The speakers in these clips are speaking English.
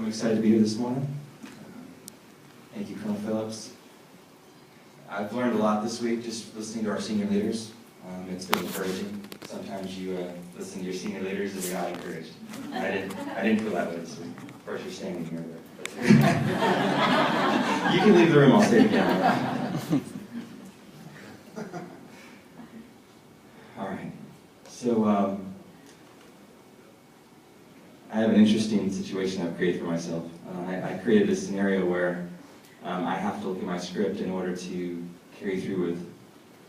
excited to be here this morning. Thank you, Colonel Phillips. I've learned a lot this week just listening to our senior leaders. It's been encouraging. Sometimes you listen to your senior leaders and you're not encouraged. I didn't feel that way this week. Of course, you're standing here. But you can leave the room. I'll stay together. All right. So I have an interesting situation I've created for myself. I created a scenario where I have to look at my script in order to carry through with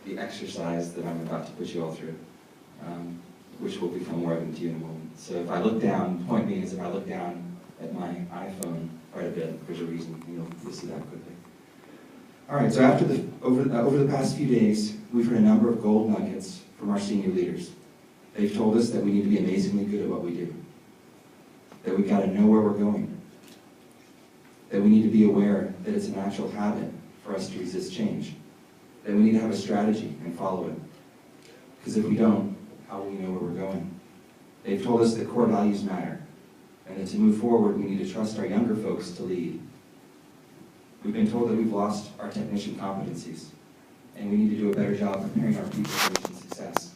the exercise that I'm about to put you all through, which will become more evident to you in a moment. So if I look down, the point being is if I look down at my iPhone quite a bit, there's a reason, you'll see that quickly. All right, so over the past few days, we've heard a number of gold nuggets from our senior leaders. They've told us that we need to be amazingly good at what we do, that we've got to know where we're going, that we need to be aware that it's a natural habit for us to resist change, that we need to have a strategy and follow it. Because if we don't, how will we know where we're going? They've told us that core values matter, and that to move forward, we need to trust our younger folks to lead. We've been told that we've lost our technician competencies, and we need to do a better job preparing our people for mission success.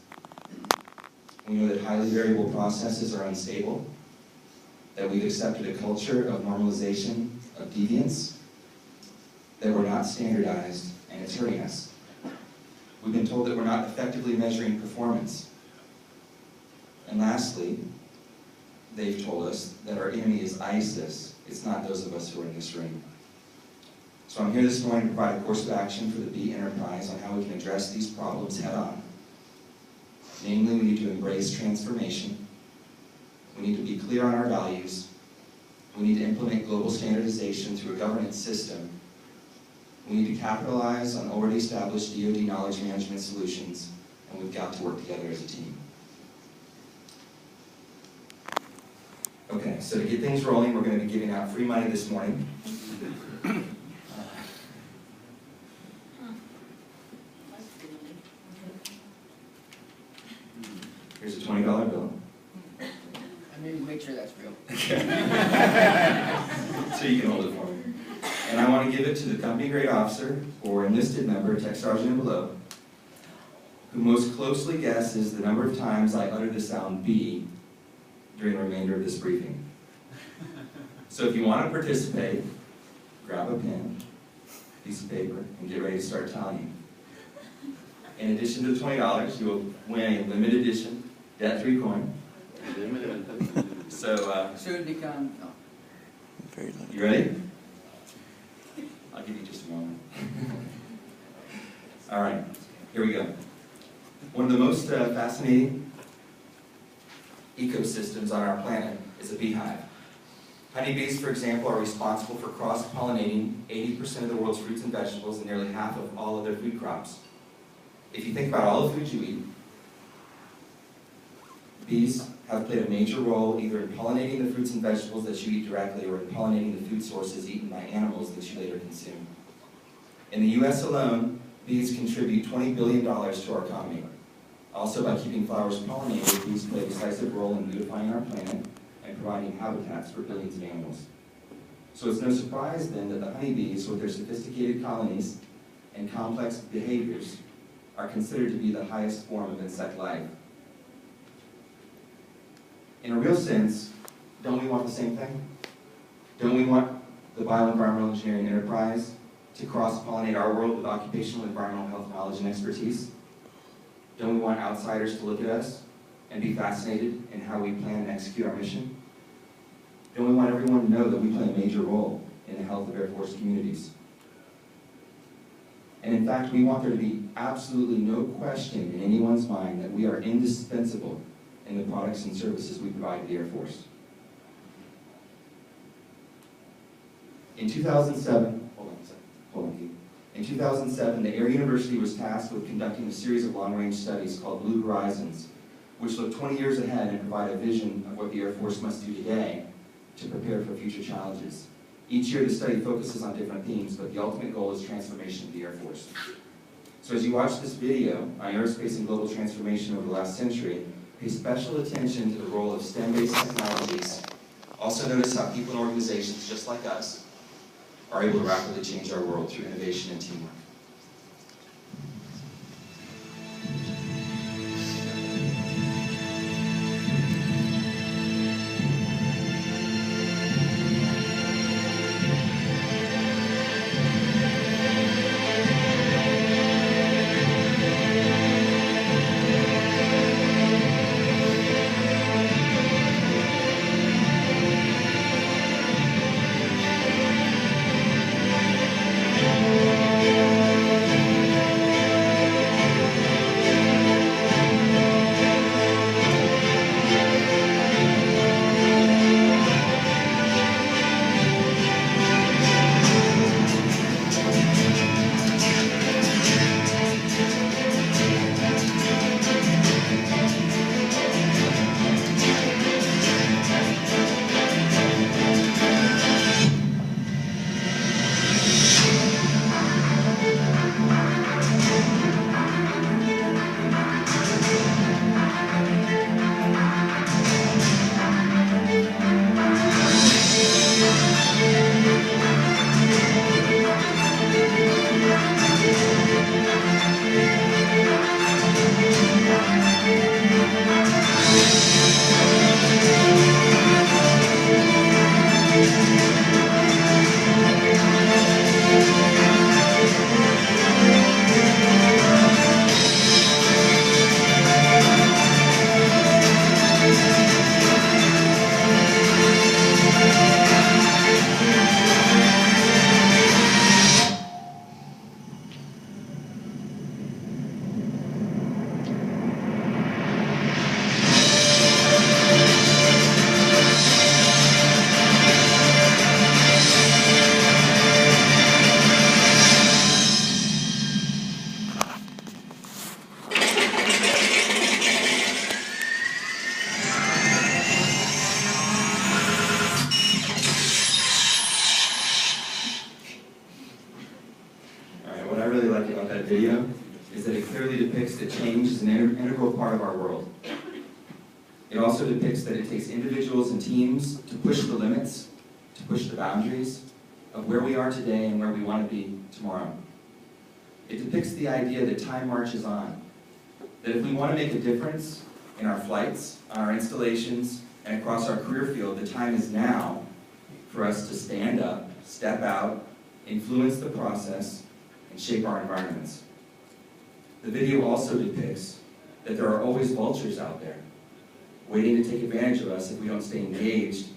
We know that highly variable processes are unstable, that we've accepted a culture of normalization, of deviance, that we're not standardized, and it's hurting us. We've been told that we're not effectively measuring performance. And lastly, they've told us that our enemy is ISIS. It's not those of us who are in this room. So I'm here this morning to provide a course of action for the B enterprise on how we can address these problems head on. Namely, we need to embrace transformation. We need to be clear on our values. We need to implement global standardization through a governance system. We need to capitalize on already established DoD knowledge management solutions, and we've got to work together as a team. Okay, so to get things rolling, we're going to be giving out free money this morning. Here's a $20 bill. I need to make sure that's real. Okay. So you can hold it for me. And I want to give it to the company grade officer or enlisted member, tech sergeant and below, who most closely guesses the number of times I utter the sound B during the remainder of this briefing. So if you want to participate, grab a pen, piece of paper, and get ready to start tallying. In addition to the $20, you will win a limited edition debt-free coin. So, soon become, no. You ready? I'll give you just a moment. All right, here we go. One of the most fascinating ecosystems on our planet is a beehive. Honeybees, for example, are responsible for cross-pollinating 80% of the world's fruits and vegetables and nearly half of all other food crops. If you think about all the food you eat, bees have played a major role either in pollinating the fruits and vegetables that you eat directly or in pollinating the food sources eaten by animals that you later consume. In the US alone, bees contribute $20 billion to our economy. Also, by keeping flowers pollinated, bees play a decisive role in beautifying our planet and providing habitats for billions of animals. So it's no surprise then that the honeybees, with their sophisticated colonies and complex behaviors, are considered to be the highest form of insect life. In a real sense, don't we want the same thing? Don't we want the bioenvironmental engineering enterprise to cross-pollinate our world with occupational environmental health knowledge and expertise? Don't we want outsiders to look at us and be fascinated in how we plan and execute our mission? Don't we want everyone to know that we play a major role in the health of Air Force communities? And in fact, we want there to be absolutely no question in anyone's mind that we are indispensable in the products and services we provide to the Air Force. In 2007, In 2007, the Air University was tasked with conducting a series of long-range studies called Blue Horizons, which look 20 years ahead and provide a vision of what the Air Force must do today to prepare for future challenges. Each year, the study focuses on different themes, but the ultimate goal is transformation of the Air Force. So as you watch this video on aerospace and global transformation over the last century, pay special attention to the role of STEM-based technologies, Also notice how people and organizations just like us are able to rapidly change our world through innovation and teamwork. Video is that it clearly depicts that change is an integral part of our world. It also depicts that it takes individuals and teams to push the limits, to push the boundaries of where we are today and where we want to be tomorrow. It depicts the idea that time marches on, that if we want to make a difference in our flights, on our installations, and across our career field, the time is now for us to stand up, step out, influence the process, and shape our environments. The video also depicts that there are always vultures out there, waiting to take advantage of us if we don't stay engaged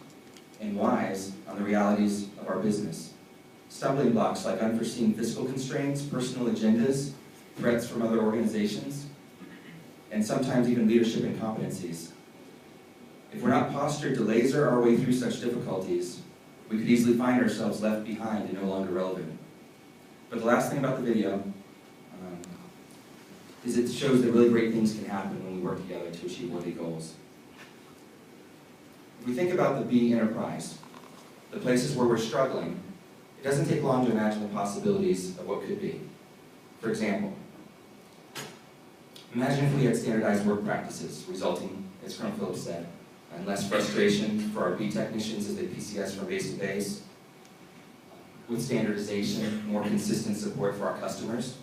and wise on the realities of our business. Stumbling blocks like unforeseen fiscal constraints, personal agendas, threats from other organizations, and sometimes even leadership incompetencies. If we're not postured to laser our way through such difficulties, we could easily find ourselves left behind and no longer relevant. But the last thing about the video is it shows that really great things can happen when we work together to achieve worthy goals. If we think about the B enterprise, the places where we're struggling, it doesn't take long to imagine the possibilities of what could be. For example, imagine if we had standardized work practices, resulting, as Colonel Phillips said, in less frustration for our B technicians as they PCS from base to base, with standardization, more consistent support for our customers.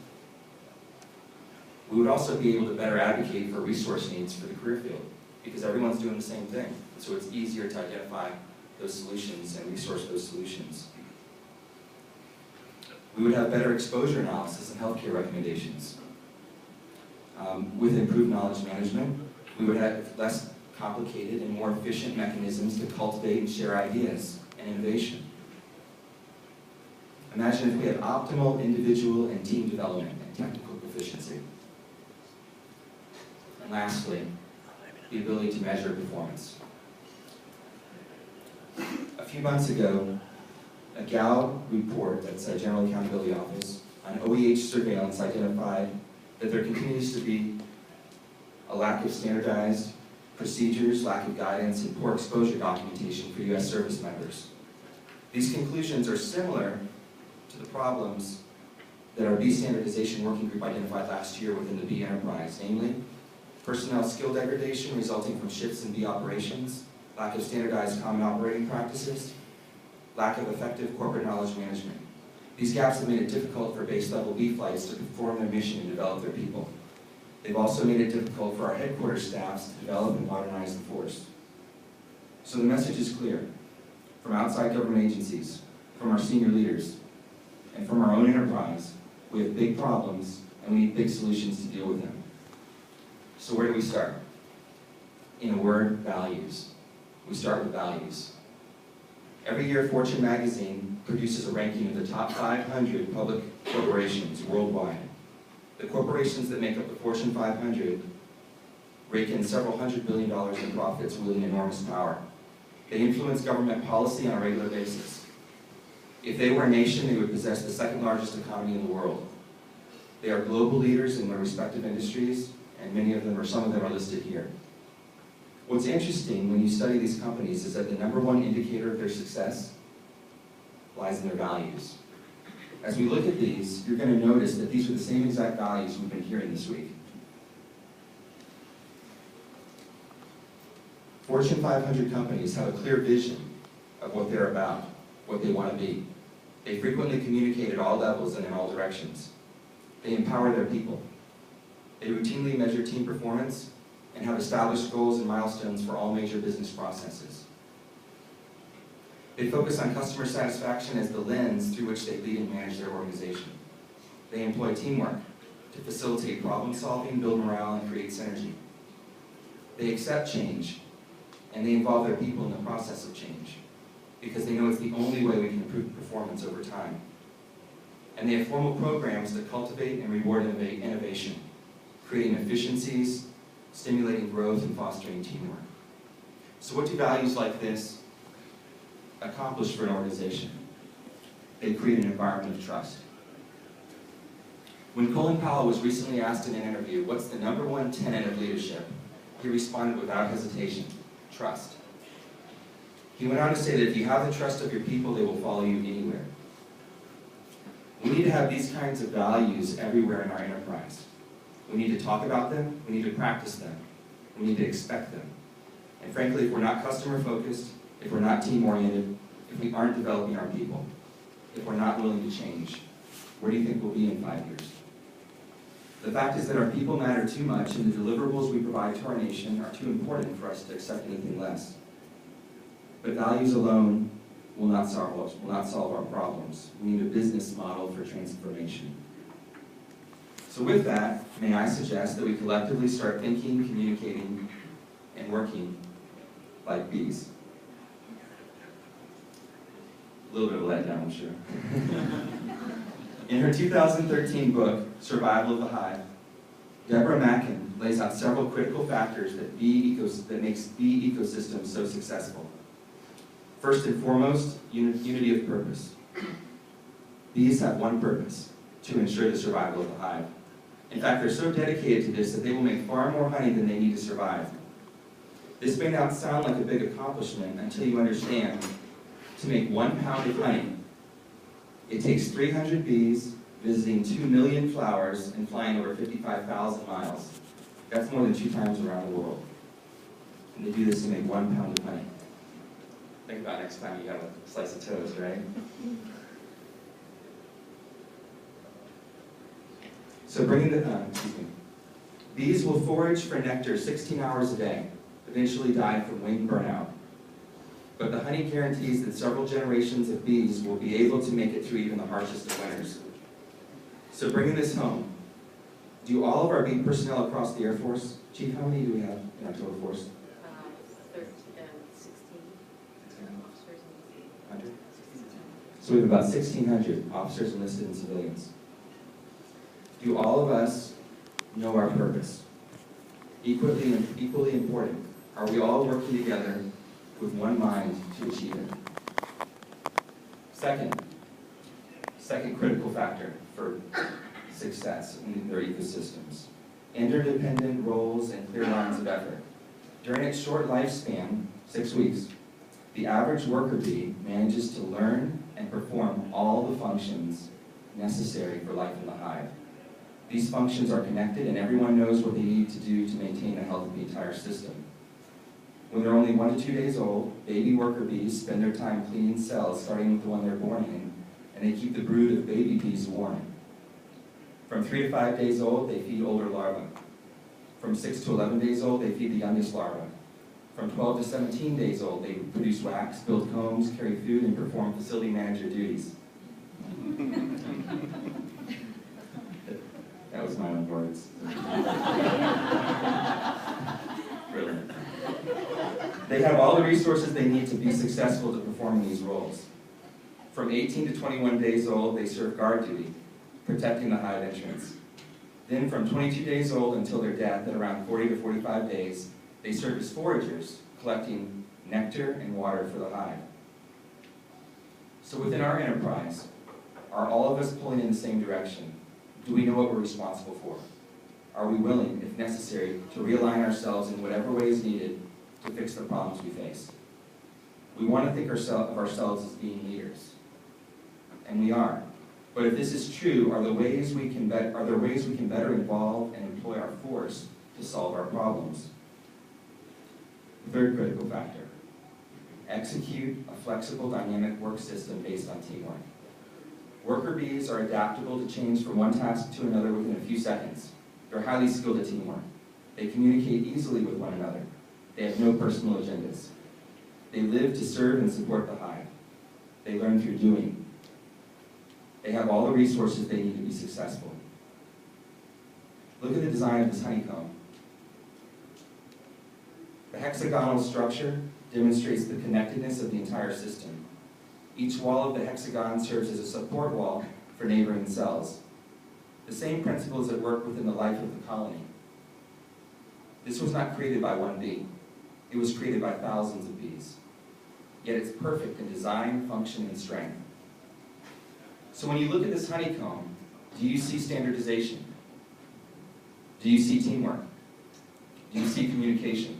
We would also be able to better advocate for resource needs for the career field, because everyone's doing the same thing. So it's easier to identify those solutions and resource those solutions. We would have better exposure analysis and healthcare recommendations. With improved knowledge management, we would have less complicated and more efficient mechanisms to cultivate and share ideas and innovation. Imagine if we had optimal individual and team development and technical proficiency. And lastly, the ability to measure performance. A few months ago, a GAL report, that's a General Accountability Office, on OEH surveillance identified that there continues to be a lack of standardized procedures, lack of guidance, and poor exposure documentation for U.S. service members. These conclusions are similar to the problems that our B standardization working group identified last year within the B enterprise, namely personnel skill degradation resulting from shifts in B operations, lack of standardized common operating practices, lack of effective corporate knowledge management. These gaps have made it difficult for base-level B flights to perform their mission and develop their people. They've also made it difficult for our headquarters staffs to develop and modernize the force. So the message is clear. From outside government agencies, from our senior leaders, and from our own enterprise, we have big problems and we need big solutions to deal with them. So where do we start? In a word, values. We start with values. Every year, Fortune magazine produces a ranking of the top 500 public corporations worldwide. The corporations that make up the Fortune 500 rake in several $100 billion in profits, wielding enormous power. They influence government policy on a regular basis. If they were a nation, they would possess the second largest economy in the world. They are global leaders in their respective industries, and many of them, or some of them, are listed here. What's interesting when you study these companies is that the #1 indicator of their success lies in their values. As we look at these, you're going to notice that these are the same exact values we've been hearing this week. Fortune 500 companies have a clear vision of what they're about, what they want to be. They frequently communicate at all levels and in all directions. They empower their people. They routinely measure team performance and have established goals and milestones for all major business processes. They focus on customer satisfaction as the lens through which they lead and manage their organization. They employ teamwork to facilitate problem solving, build morale, and create synergy. They accept change, and they involve their people in the process of change, because they know it's the only way we can improve performance over time. And they have formal programs that cultivate and reward innovation, creating efficiencies, stimulating growth, and fostering teamwork. So what do values like this accomplish for an organization? They create an environment of trust. When Colin Powell was recently asked in an interview, what's the #1 tenet of leadership? He responded without hesitation: trust. He went on to say that if you have the trust of your people, they will follow you anywhere. We need to have these kinds of values everywhere in our enterprise. We need to talk about them, we need to practice them, we need to expect them. And frankly, if we're not customer-focused, if we're not team-oriented, if we aren't developing our people, if we're not willing to change, where do you think we'll be in 5 years? The fact is that our people matter too much, and the deliverables we provide to our nation are too important for us to accept anything less. But values alone will not solve our problems. We need a business model for transformation. So with that, may I suggest that we collectively start thinking, communicating, and working like bees. A little bit of a letdown, I'm sure. In her 2013 book, Survival of the Hive, Deborah Mackin lays out several critical factors that makes bee ecosystems so successful. First and foremost, unity of purpose. Bees have one purpose: to ensure the survival of the hive. In fact, they're so dedicated to this that they will make far more honey than they need to survive. This may not sound like a big accomplishment until you understand to make 1 pound of honey, it takes 300 bees visiting 2 million flowers and flying over 55,000 miles. That's more than 2 times around the world. And they do this to make 1 pound of honey. Think about next time you have a slice of toast, right? So bees will forage for nectar 16 hours a day, eventually die from wing burnout. But the honey guarantees that several generations of bees will be able to make it through even the harshest of winters. So bringing this home, do all of our bee personnel across the Air Force, Chief, how many do we have in our total force? 16 officers and 100? So we have about 1,600 officers enlisted and civilians. Do all of us know our purpose? Equally important, are we all working together with one mind to achieve it? Second critical factor for success in their ecosystems: interdependent roles and clear lines of effort. During its short lifespan, 6 weeks, the average worker bee manages to learn and perform all the functions necessary for life in the hive. These functions are connected, and everyone knows what they need to do to maintain the health of the entire system. When they're only 1 to 2 days old, baby worker bees spend their time cleaning cells, starting with the one they're born in, and they keep the brood of baby bees warm. From 3 to 5 days old, they feed older larvae. From 6 to 11 days old, they feed the youngest larvae. From 12 to 17 days old, they produce wax, build combs, carry food, and perform facility manager duties. That was my own words. Brilliant. They have all the resources they need to be successful to perform these roles. From 18 to 21 days old, they serve guard duty, protecting the hive entrance. Then from 22 days old until their death at around 40 to 45 days, they serve as foragers, collecting nectar and water for the hive. So within our enterprise, are all of us pulling in the same direction? Do we know what we're responsible for? Are we willing, if necessary, to realign ourselves in whatever way is needed to fix the problems we face? We want to think of ourselves as being leaders, and we are. But if this is true, are there ways we can better involve and employ our force to solve our problems? Third critical factor: execute a flexible, dynamic work system based on teamwork. Worker bees are adaptable to change from one task to another within a few seconds. They're highly skilled at teamwork. They communicate easily with one another. They have no personal agendas. They live to serve and support the hive. They learn through doing. They have all the resources they need to be successful. Look at the design of this honeycomb. The hexagonal structure demonstrates the connectedness of the entire system. Each wall of the hexagon serves as a support wall for neighboring cells. The same principle is at work within the life of the colony. This was not created by one bee. It was created by thousands of bees. Yet it's perfect in design, function, and strength. So when you look at this honeycomb, do you see standardization? Do you see teamwork? Do you see communication?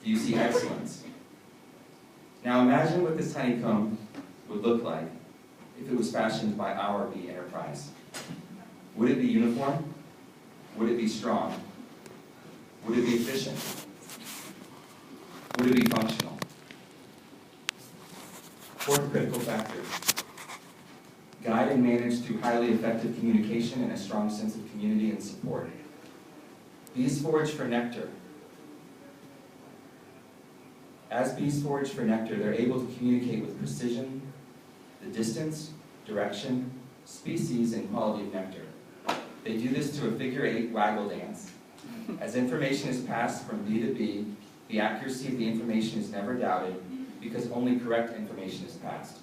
Do you see excellence? Now imagine what this honeycomb would look like if it was fashioned by our bee enterprise. Would it be uniform? Would it be strong? Would it be efficient? Would it be functional? Fourth critical factor: guide and manage through highly effective communication and a strong sense of community and support. Bees forage for nectar. As bees forage for nectar, they're able to communicate with precision the distance, direction, species, and quality of nectar. They do this through a figure-8 waggle dance. As information is passed from bee to bee, the accuracy of the information is never doubted because only correct information is passed.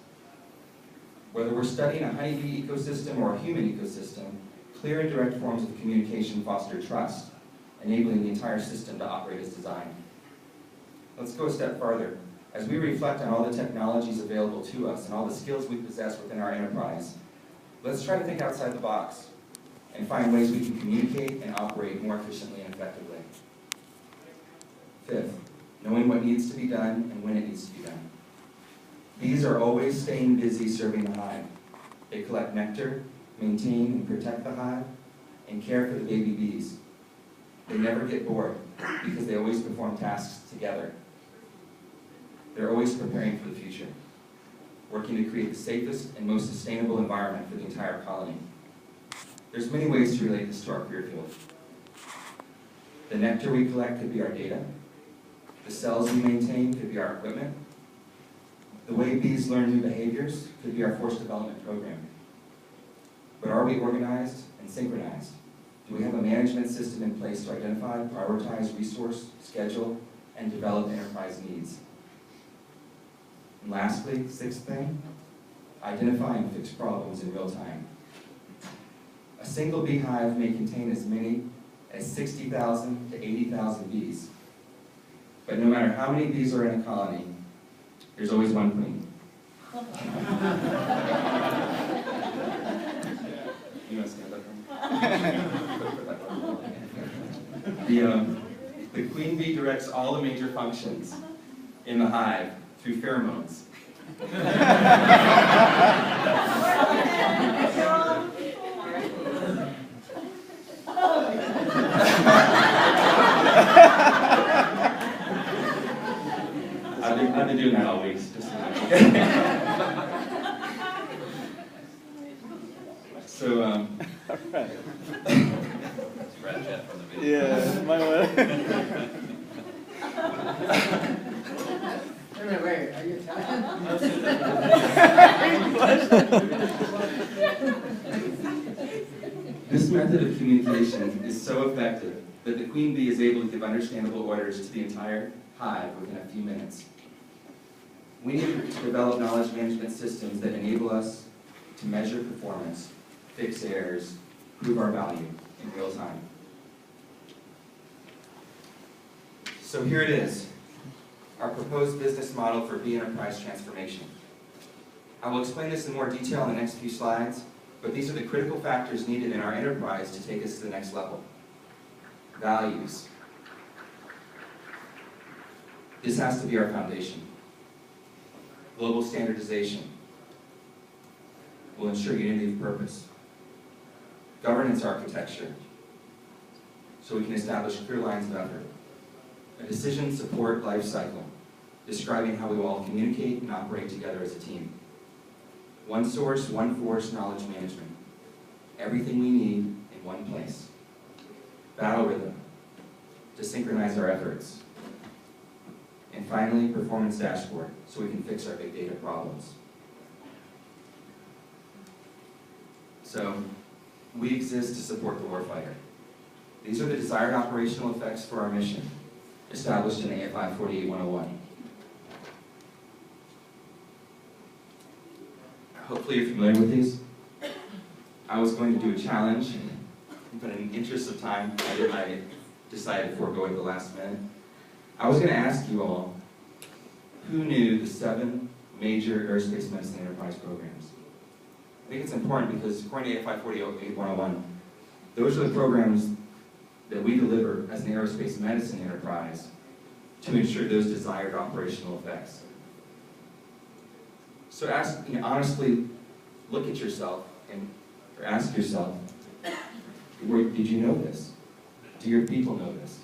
Whether we're studying a honeybee ecosystem or a human ecosystem, clear and direct forms of communication foster trust, enabling the entire system to operate as designed. Let's go a step farther. As we reflect on all the technologies available to us and all the skills we possess within our enterprise, let's try to think outside the box and find ways we can communicate and operate more efficiently and effectively. Fifth, knowing what needs to be done and when it needs to be done. Bees are always staying busy serving the hive. They collect nectar, maintain and protect the hive, and care for the baby bees. They never get bored because they always perform tasks together. They're always preparing for the future, working to create the safest and most sustainable environment for the entire colony. There's many ways to relate this to our career field. The nectar we collect could be our data. The cells we maintain could be our equipment. The way bees learn new behaviors could be our force development program. But are we organized and synchronized? Do we have a management system in place to identify, prioritize, resource, schedule, and develop enterprise needs? And lastly, sixth thing, identify and fix problems in real time. A single beehive may contain as many as 60,000 to 80,000 bees. But no matter how many bees are in a colony, there's always one queen. You want to stand up for me? The queen bee directs all the major functions in the hive through pheromones. I've been doing that all week. Just so you know. So, Brad Chat from the video. Yeah, my way. Wait, are you Italian? this method of communication is so effective that the queen bee is able to give understandable orders to the entire hive within a few minutes. We need to develop knowledge management systems that enable us to measure performance, fix errors, prove our value in real time. So here it is, our proposed business model for bee enterprise transformation. I will explain this in more detail in the next few slides, but these are the critical factors needed in our enterprise to take us to the next level. Values. This has to be our foundation. Global standardization will ensure unity of purpose. Governance architecture, so we can establish clear lines of effort. A decision support life cycle, describing how we will all communicate and operate together as a team. One source, one force knowledge management. Everything we need in one place. Battle rhythm, to synchronize our efforts. And finally, performance dashboard, so we can fix our big data problems. So, we exist to support the warfighter. These are the desired operational effects for our mission, established in AFI 48101. Hopefully you're familiar with these. I was going to do a challenge, but in the interest of time, I decided to forego it at the last minute. I was going to ask you all, who knew the 7 major aerospace medicine enterprise programs? I think it's important because according to AFI 48101, those are the programs that we deliver as an aerospace medicine enterprise to ensure those desired operational effects. So honestly, look at yourself or ask yourself, did you know this? Do your people know this?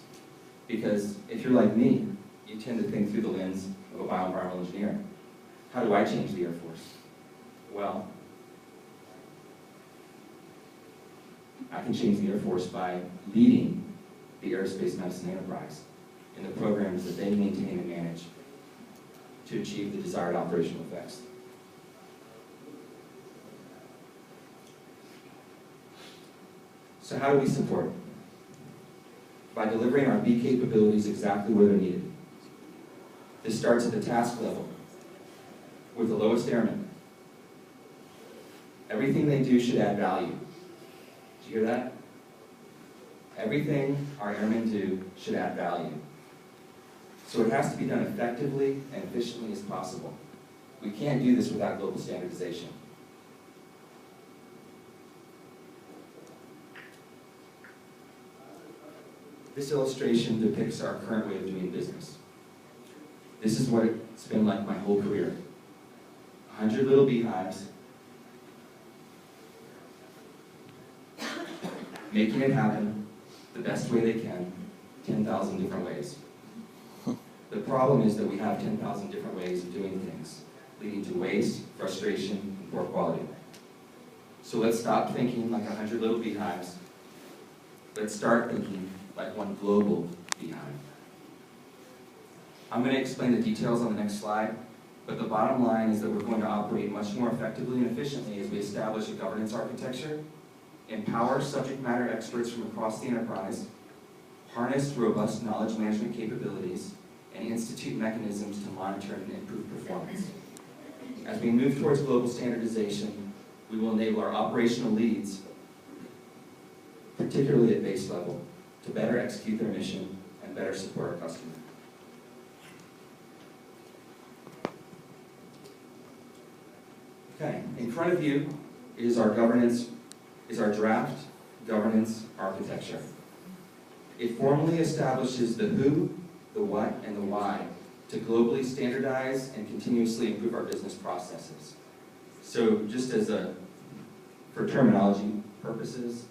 Because if you're like me, you tend to think through the lens of a bioenvironmental engineer. How do I change the Air Force? Well, I can change the Air Force by leading the aerospace medicine enterprise in the programs that they maintain and manage to achieve the desired operational effects. So how do we support? By delivering our bee capabilities exactly where they're needed. This starts at the task level with the lowest airmen. Everything they do should add value. Did you hear that? Everything our airmen do should add value. So it has to be done effectively and efficiently as possible. We can't do this without global standardization. This illustration depicts our current way of doing business. This is what it's been like my whole career. 100 little beehives, making it happen the best way they can, 10,000 different ways. The problem is that we have 10,000 different ways of doing things, leading to waste, frustration, and poor quality. So let's stop thinking like 100 little beehives. Let's start thinking like one global beehive. I'm going to explain the details on the next slide, but the bottom line is that we're going to operate much more effectively and efficiently as we establish a governance architecture, empower subject matter experts from across the enterprise, harness robust knowledge management capabilities, and institute mechanisms to monitor and improve performance. As we move towards global standardization, we will enable our operational leads, particularly at base level, to better execute their mission and better support our customer. Okay, in front of you is our draft governance architecture. It formally establishes the who, the what, and the why to globally standardize and continuously improve our business processes. So just for terminology purposes,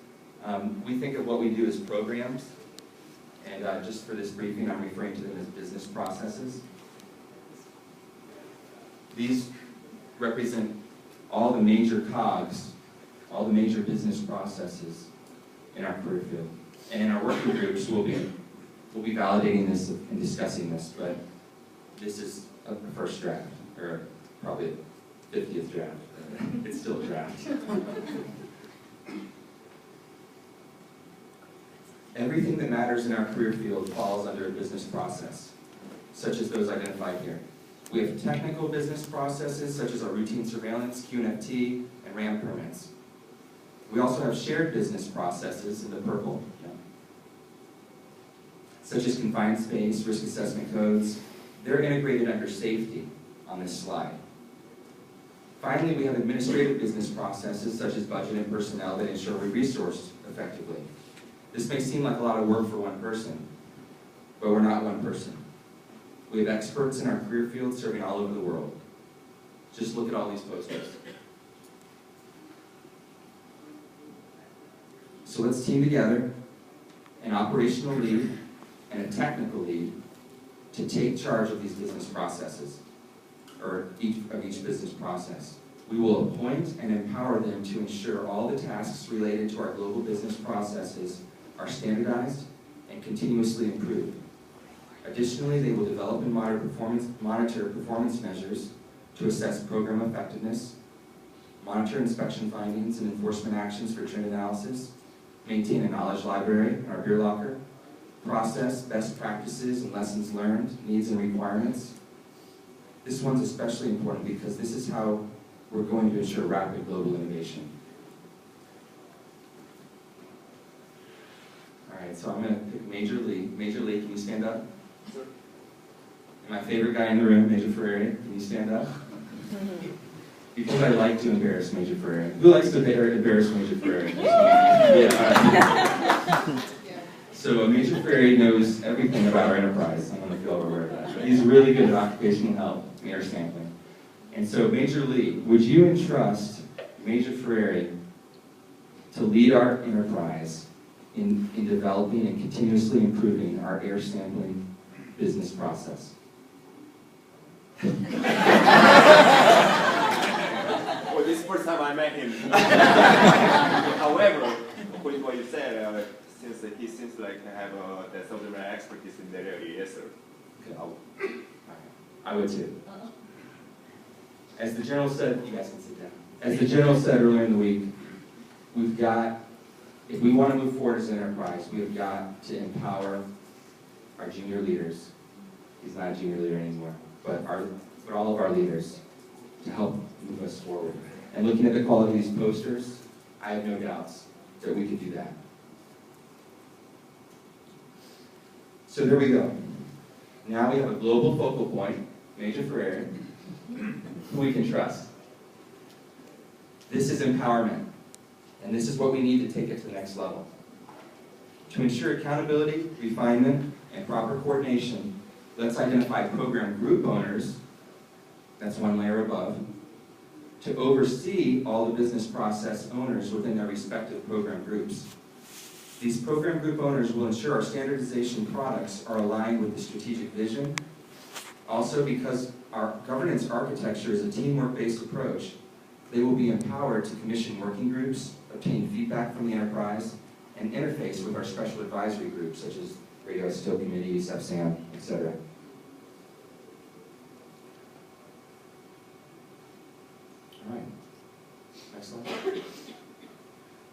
we think of what we do as programs, and just for this briefing, I'm referring to them as business processes. These represent all the major cogs, all the major business processes in our career field. And in our working groups, we'll be validating this and discussing this, but this is a first draft, or probably a 50th draft. It's still a draft. Everything that matters in our career field falls under a business process, such as those identified here. We have technical business processes, such as our routine surveillance, QNFT, and RAM permits. We also have shared business processes in the purple, such as confined space, risk assessment codes. They're integrated under safety on this slide. Finally, we have administrative business processes, such as budget and personnel, that ensure we resource effectively. This may seem like a lot of work for one person, but we're not one person. We have experts in our career field serving all over the world. Just look at all these posters. So let's team together, an operational lead and a technical lead, to take charge of these business processes, or each business process. We will appoint and empower them to ensure all the tasks related to our global business processes are standardized and continuously improved. Additionally, they will develop and monitor performance measures to assess program effectiveness, monitor inspection findings and enforcement actions for trend analysis, maintain a knowledge library in our beer locker, process best practices and lessons learned, needs and requirements. This one's especially important because this is how we're going to ensure rapid global innovation. All right, so I'm going to pick Major Lee. Major Lee, can you stand up? Sure. And my favorite guy in the room, Major Ferreri, can you stand up? Because I like to embarrass Major Ferreri. Who likes to embarrass Major Ferreri? Yeah. So Major Ferreri knows everything about our enterprise. I don't know if you're all aware of that. He's really good at occupational health and air sampling. And so Major Lee, would you entrust Major Ferreri to lead our enterprise in developing and continuously improving our air sampling business process? Well, this is the first time I met him. However, according to what you said, since he seems like to have the subject matter expertise in that area, yes, sir. Okay. I would too. As the general said, you guys can sit down. As the general said earlier in the week, we've got, if we want to move forward as an enterprise, we've got to empower our junior leaders. He's not a junior leader anymore, but all of our leaders to help move us forward. And looking at the quality of these posters, I have no doubts that we could do that. So there we go. Now we have a global focal point, Major Ferreri, who we can trust. This is empowerment, and this is what we need to take it to the next level. To ensure accountability, refinement, and proper coordination, let's identify program group owners, that's one layer above, to oversee all the business process owners within their respective program groups. These program group owners will ensure our standardization products are aligned with the strategic vision. Also, because our governance architecture is a teamwork-based approach, they will be empowered to commission working groups, obtain feedback from the enterprise, and interface with our special advisory groups, such as radioisotope committees, FSAM, etc. All right, next slide.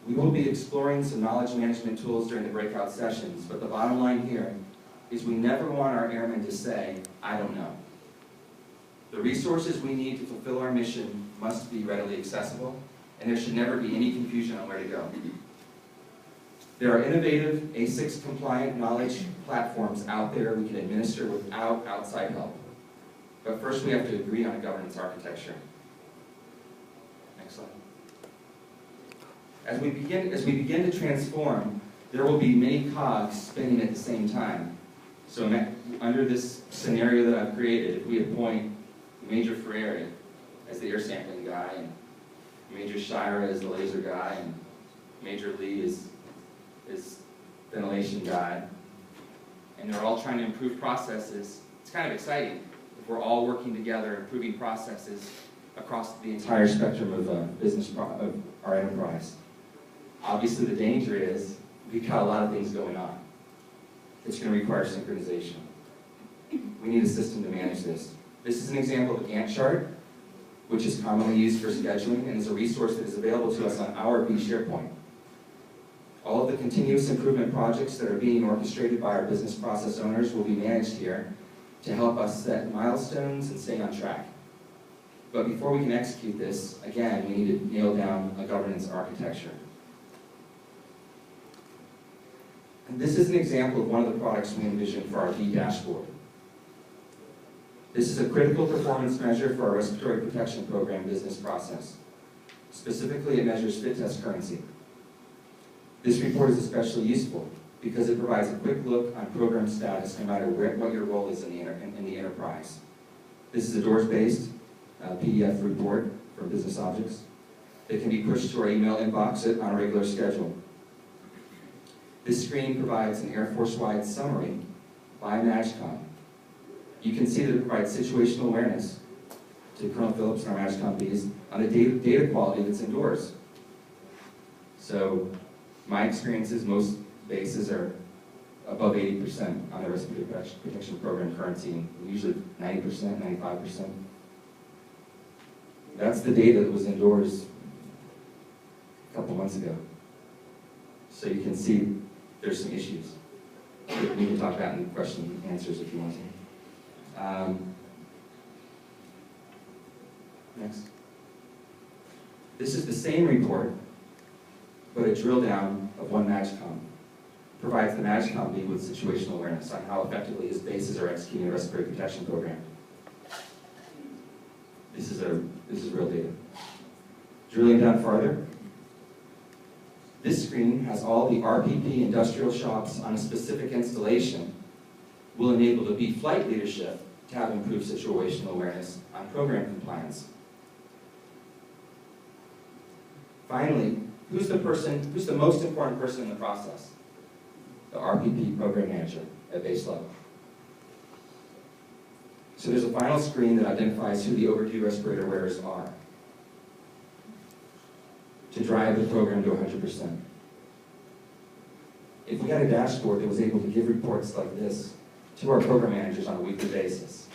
We will be exploring some knowledge management tools during the breakout sessions, but the bottom line here is we never want our airmen to say, I don't know. The resources we need to fulfill our mission must be readily accessible, and there should never be any confusion on where to go. There are innovative A6 compliant knowledge platforms out there we can administer without outside help. But first we have to agree on a governance architecture. Next slide. As we begin to transform, there will be many cogs spinning at the same time. So under this scenario that I've created, if we appoint Major Ferreri as the air sampling guy, and Major Shira as the laser guy, and Major Lee is ventilation guy, and they're all trying to improve processes, it's kind of exciting. if we're all working together, improving processes across the entire spectrum of of our enterprise. Obviously, the danger is we've got a lot of things going on. It's going to require synchronization. We need a system to manage this. This is an example of a Gantt chart, which is commonly used for scheduling and is a resource that is available to us on our SharePoint. All of the continuous improvement projects that are being orchestrated by our business process owners will be managed here to help us set milestones and stay on track. But before we can execute this, again, we need to nail down a governance architecture. And this is an example of one of the products we envisioned for our B dashboard. This is a critical performance measure for our respiratory protection program business process. Specifically, it measures fit test currency. This report is especially useful because it provides a quick look on program status no matter what your role is in the enterprise. This is a doors-based PDF report for business objects that can be pushed to our email inbox on a regular schedule. This screen provides an Air Force-wide summary by MAGCOM. You can see that it provides situational awareness to Colonel Phillips and our MAGCOM Bs on the data quality that's indoors. So my experience is most bases are above 80% on the respiratory protection program currency, and usually 90%, 95%. That's the data that was indoors a couple months ago. So you can see there's some issues. We can talk about in question and answers if you want to. Next. This is the same report, but a drill down of one MAGCOM. Provides the MAGCOM lead with situational awareness on how effectively his bases are executing a respiratory protection program. This is real data. Drilling down farther, this screen has all the RPP industrial shops on a specific installation will enable the B flight leadership to have improved situational awareness on program compliance. Finally, who's the most important person in the process? The RPP program manager at base level. So there's a final screen that identifies who the overdue respirator wearers are to drive the program to 100%. If we had a dashboard that was able to give reports like this to our program managers on a weekly basis,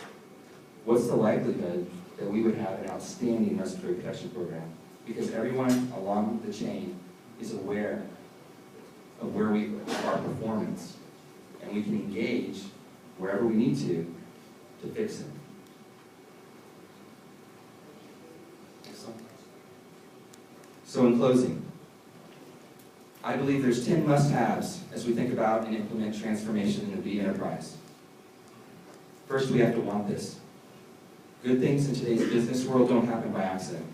what's the likelihood that we would have an outstanding respiratory protection program? Because everyone along the chain is aware of our performance, and we can engage wherever we need to fix it. Excellent. So in closing, I believe there's 10 must-haves as we think about and implement transformation in the B enterprise. First, we have to want this. Good things in today's business world don't happen by accident.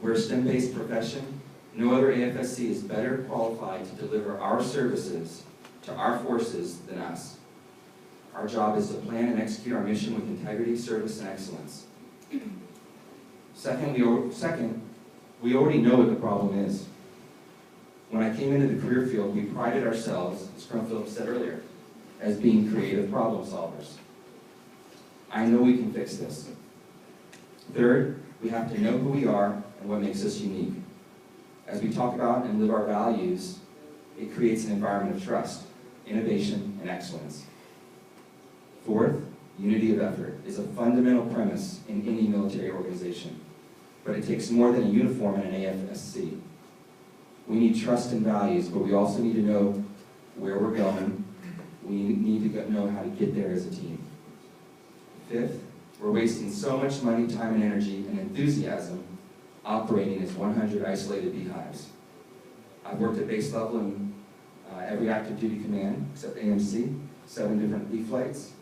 We're a STEM-based profession. No other AFSC is better qualified to deliver our services to our forces than us. Our job is to plan and execute our mission with integrity, service, and excellence. Second, we already know what the problem is. When I came into the career field, we prided ourselves, as Colonel Phillips said earlier, as being creative problem solvers. I know we can fix this. Third, we have to know who we are and what makes us unique. As we talk about and live our values, it creates an environment of trust, innovation, and excellence. Fourth, unity of effort is a fundamental premise in any military organization, but it takes more than a uniform in an AFSC. We need trust and values, but we also need to know where we're going. We need to know how to get there as a team. Fifth, we're wasting so much money, time, and energy and enthusiasm operating as 100 isolated beehives. I've worked at base level in every active duty command except AMC, 7 different bee flights.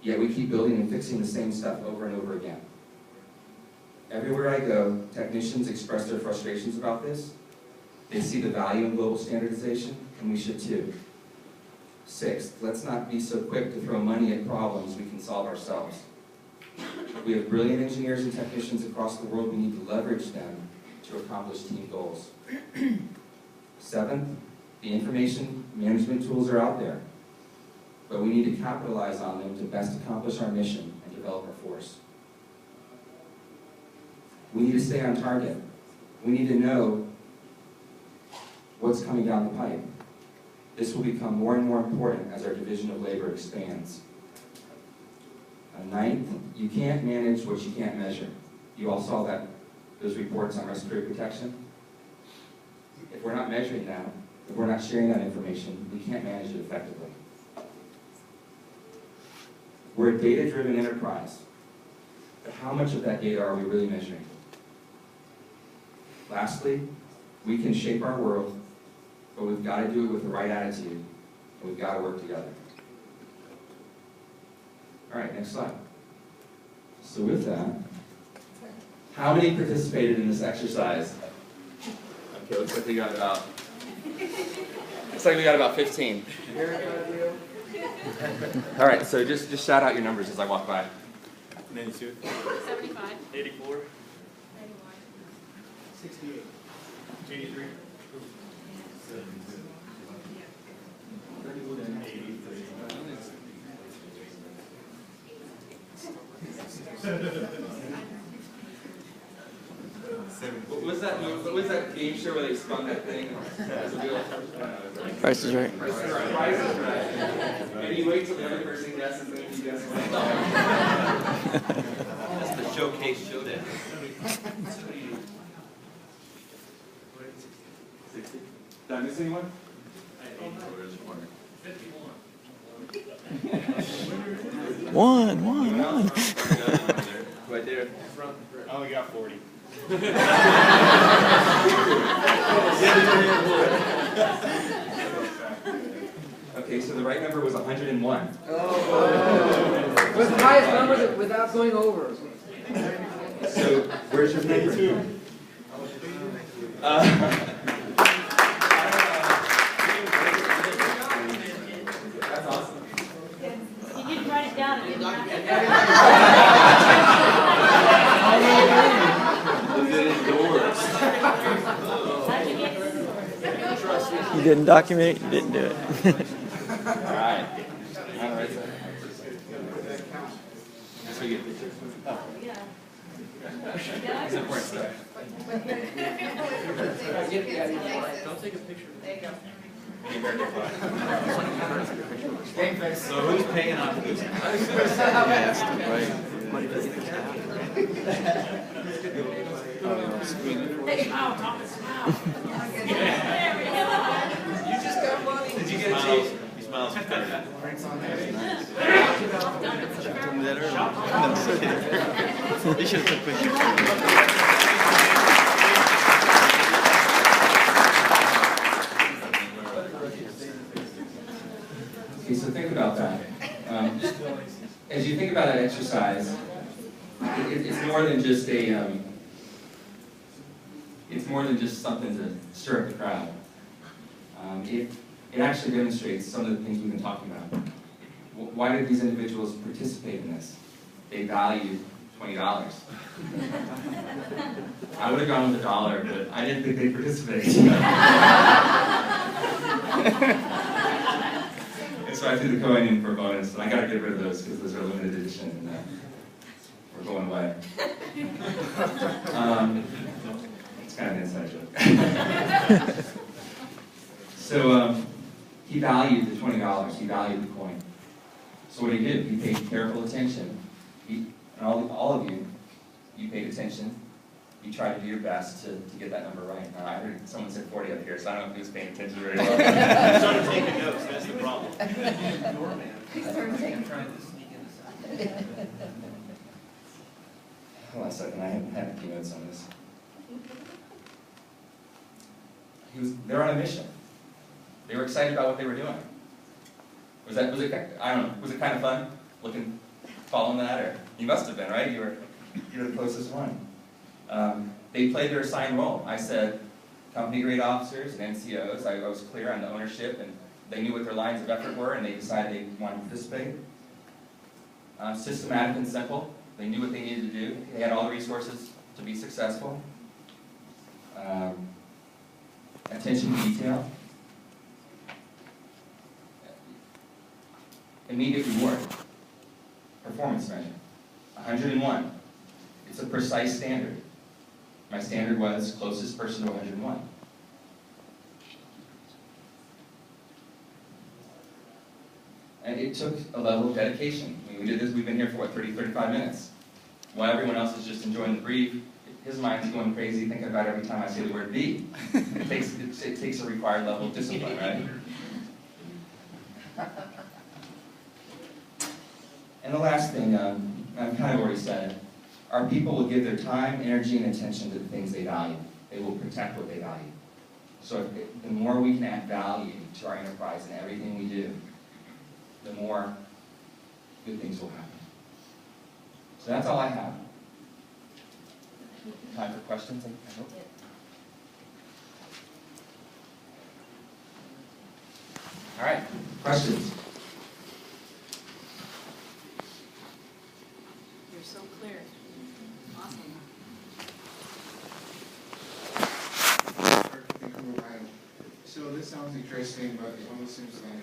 Yet we keep building and fixing the same stuff over and over again. Everywhere I go, technicians express their frustrations about this. They see the value in global standardization, and we should too. Sixth, let's not be so quick to throw money at problems we can solve ourselves. We have brilliant engineers and technicians across the world. We need to leverage them to accomplish team goals. Seventh, the information management tools are out there, but we need to capitalize on them to best accomplish our mission and develop our force. We need to stay on target. We need to know what's coming down the pipe. This will become more and more important as our division of labor expands. Ninth, you can't manage what you can't measure. You all saw those reports on respiratory protection. If we're not measuring that, if we're not sharing that information, we can't manage it effectively. We're a data-driven enterprise, but how much of that data are we really measuring? Lastly, we can shape our world, but we've got to do it with the right attitude, and we've got to work together. All right, next slide. So with that, how many participated in this exercise? Okay, looks like we got about 15. All right, so just shout out your numbers as I walk by. 92. 75. 84. 91. 68. 83. 83. What was that game show where they spun that thing? Price is Right. Price is Right. And you wait till the other person guesses and then you guess what? That's the showcase showdown. 60. Did I miss anyone? 1. Right there. I only got 40. Okay, so the right number was 101. It was the highest number without going over. So, where's your paper? That's awesome. You didn't write it down. Was it indoors? How'd you get this? You didn't document it, you didn't do it. All right. All right. So you get a picture? Oh. Yeah. It's important stuff. Don't take a picture. There you go. So who's paying off who's? Hey, ow, Thomas, ow. Did you get a chase? He smiles. You should have took pictures. Okay, so think about that. As you think about that exercise, it's more than just it's more than just something to stir up the crowd. It actually demonstrates some of the things we've been talking about. Why did these individuals participate in this? They valued $20. I would have gone with $1, but I didn't think they'd participate. And so I threw the coin in for a bonus, and I got to get rid of those because those are limited edition and we're going away. It's kind of an inside joke. So he valued the $20. He valued the coin. So what did he do? He paid careful attention. And all of you, you paid attention. You tried to do your best to get that number right. Now, I heard someone said 40 up here, so I don't know who's paying attention very well. I started taking notes, that's the problem. Hold on a second, I haven't had a few notes on this. They're on a mission. They were excited about what they were doing. Was it I don't know, was it kind of fun following that, or you must have been, right? You're the closest one. They played their assigned role. I said, company grade officers and NCOs, I was clear on the ownership, and they knew what their lines of effort were, and they decided they wanted to participate. Systematic and simple. They knew what they needed to do. They had all the resources to be successful. Attention to detail. Immediate reward. Performance measure. 101. It's a precise standard. My standard was closest person to 101. And it took a level of dedication. I mean, we did this, we've been here for what, 30, 35 minutes. While everyone else is just enjoying the brief, his mind's going crazy thinking about every time I say the word be. It takes a required level of discipline, right? And the last thing, I've kind of already said, our people will give their time, energy, and attention to the things they value. They will protect what they value. So the more we can add value to our enterprise and everything we do, the more good things will happen. So that's all I have. Time for questions, I hope. All right, questions? You're so clear. Awesome. So this sounds interesting, but it almost seems like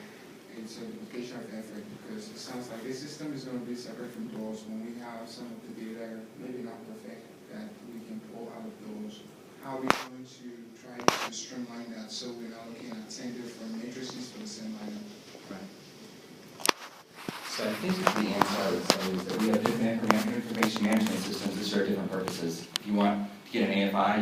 it's a duplication of effort, because it sounds like the system is going to be separate from those when we have some of the data, maybe not perfect, that we can pull out of those. How are we going to try to streamline that so we're not looking at 10 different matrices for the same item? Right. So I think the answer I would say is that we have different information management systems that serve different purposes. If you want to get an AFI,